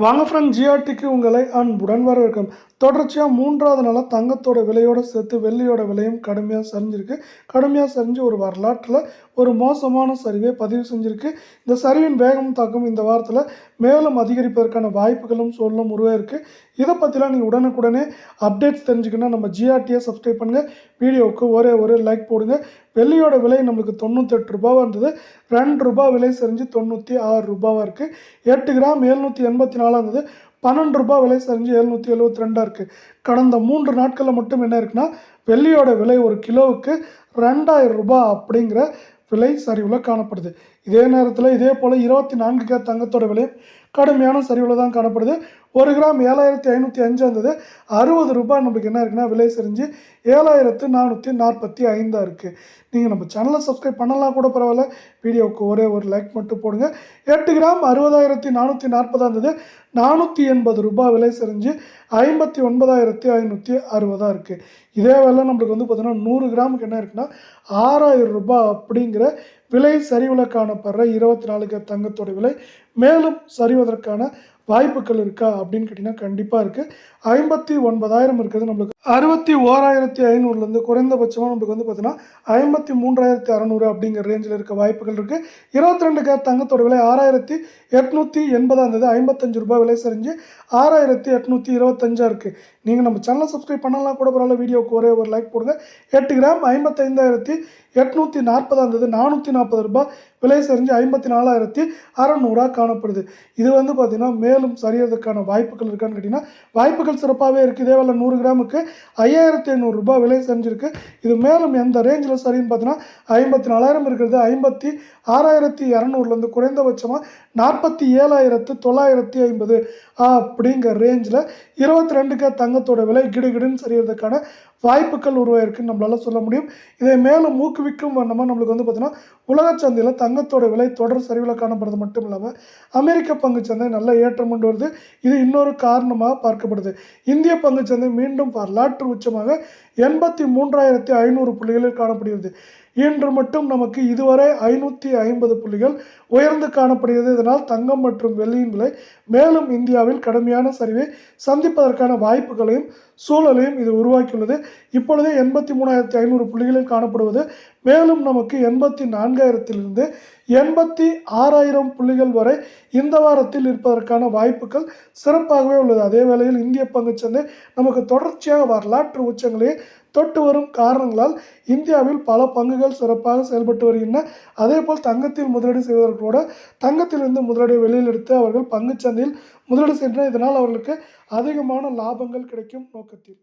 வாங்க ஃப்ரெண்ட், ஜிஆர்டிக்கு உங்களை அன்புடன் வரவேற்கும். தொடர்ச்சியாக மூன்றாவது நாளாக தங்கத்தோட விலையோடு சேர்த்து வெள்ளியோட விலையும் கடுமையாக சரிஞ்சிருக்கு. கடுமையாக சரிஞ்சு ஒரு வரலாற்றில் ஒரு மோசமான சரிவை பதிவு செஞ்சுருக்கு. இந்த சரிவின் வேகம் தாக்கம் இந்த வாரத்தில் மேலும் அதிகரிப்பதற்கான வாய்ப்புகளும் சூழலும் உருவாயிருக்கு. இதை பற்றிலாம் நீங்கள் உடனுக்குடனே அப்டேட்ஸ் தெரிஞ்சுக்கணுன்னா நம்ம ஜிஆர்டியை சப்ஸ்கிரைப் பண்ணுங்கள். வீடியோவுக்கு ஒரு லைக் போடுங்க. வெள்ளியோட விலை நம்மளுக்கு 98 ரூபாவாக இருந்தது. 2 ரூபாய் விலை சரிஞ்சு 96 ரூபாவாக இருக்குது. 8 கிராம் 784 இருந்தது. 12 ரூபாய் விலை சரிஞ்சு 772 இருக்குது. கடந்த 3 நாட்களில் மட்டும் என்ன இருக்குன்னா, வெள்ளியோட விலை ஒரு கிலோவுக்கு 2000 ரூபாய் அப்படிங்கிற விலை சரிவில் காணப்படுது. இதே நேரத்தில் இதே போல் 24 கேரட் தங்கத்தோட விலை கடுமையான சரிவில் தான் காணப்படுது. 1 கிராம் 7505 இருந்தது. 60 ரூபாய் நம்மளுக்கு என்ன இருக்குன்னா விலை சரிஞ்சு 7445 இருக்குது. நீங்கள் நம்ம சேனலை சப்ஸ்கிரைப் பண்ணலாம் கூட பரவாயில்ல, வீடியோவுக்கு ஒரு லைக் மட்டும் போடுங்க. 8 கிராம் 60440 இருந்தது. 480 ரூபாய் விலை சரிஞ்சு 59560 இருக்குது. இதே வேலை நம்மளுக்கு பார்த்தீங்கன்னா 100 கிராமுக்கு என்ன இருக்குன்னா 6000 ரூபாய் அப்படிங்கிற விலை சரிவில் காணப்படுற 24 கேரட் தங்கத்தோட விலை மேலும் சரிவதற்கான வாய்ப்புகள் இருக்கா அப்படின்னு கேட்டிங்கன்னா கண்டிப்பாக இருக்குது. 59000 இருக்குது. நம்மளுக்கு 61500 குறைந்தபட்சமாக நம்மளுக்கு பார்த்தீங்கன்னா 53600 அப்படிங்கிற ரேஞ்சில் இருக்க வாய்ப்புகள் இருக்குது. 22 கேரட் தங்கத்தோட விலை 6880 இருந்தது. 55 ரூபாய் விலை சரிஞ்சு 6825 இருக்குது. நீங்கள் நம்ம சேனலை சப்ஸ்கிரைப் பண்ணலாம் கூட பரவாயில்ல, வீடியோவுக்கு ஒரு லைக் போடுங்க. 8 கிராம் 55840 இருந்தது. 440 ரூபாய் விலை சரிஞ்சு 54600 காணப்படுது. இது பார்த்தீங்கன்னா மேலும் சரியறதுக்கான வாய்ப்புகள் இருக்கான்னு கேட்டிங்கன்னா வாய்ப்புகள் சிறப்பாகவே இருக்குது. இதே வேலை 100 கிராமுக்கு 5500 ரூபாய் விலை சரிஞ்சிருக்கு. இது மேலும் எந்த ரேஞ்சில் சரின்னு பார்த்தீங்கன்னா 54000 இருக்கிறது. 56200 குறைந்தபட்சமாக 47950 அப்படிங்கிற ரேஞ்சில் 22 கேரட் தங்கத்தோட விலை கிடுகிடுன்னு சரியறதுக்கான வாய்ப்புகள் உருவாயிருக்குன்னு நம்மளால சொல்ல முடியும். இதை மேலும் ஊக்குவிக்கும் வண்ணமாக நம்மளுக்கு பார்த்தீங்கன்னா உலக சந்தையில் தங்கத்தோட விலை தொடர் சரிவில் காணப்படுறது மட்டும் இல்லாமல் அமெரிக்க பங்குச்சந்தை நல்ல ஏற்றம் கொண்டு வருது. இது இன்னொரு காரணமாக பார்க்கப்படுது. இந்திய பங்குச்சந்தை மீண்டும் வரலாற்று உச்சமாக 83500 புள்ளிகளில் காணப்படுகிறது. இன்று மட்டும் நமக்கு இதுவரை 550 புள்ளிகள் உயர்ந்து காணப்படுகிறது. இதனால் தங்கம் மற்றும் வெள்ளியின் விலை மேலும் இந்தியாவில் கடுமையான சரிவை சந்திப்பதற்கான வாய்ப்புகளையும் சூழலையும் இது உருவாக்கியுள்ளது. இப்பொழுது 83500 புள்ளிகளில் காணப்படுவது மேலும் நமக்கு 84000 86000 புள்ளிகள் வரை இந்த வாரத்தில் இருப்பதற்கான வாய்ப்புகள் சிறப்பாகவே உள்ளது. அதே வேளையில் இந்திய பங்குச்சந்தை நமக்கு தொடர்ச்சியாக வரலாற்று உச்சங்களை தொட்டு வரும் காரணங்களால் இந்தியாவில் பல பங்குகள் சிறப்பாக செயல்பட்டு வருகின்றன. அதே போல் தங்கத்தில் முதலீடு செய்வதற்கூட தங்கத்திலிருந்து முதலீடு வெளியில் எடுத்து அவர்கள் பங்குச்சந்தையில் முதலீடு செய்கின்றனர். இதனால் அவர்களுக்கு அதிகமான லாபங்கள் கிடைக்கும் நோக்கத்தில்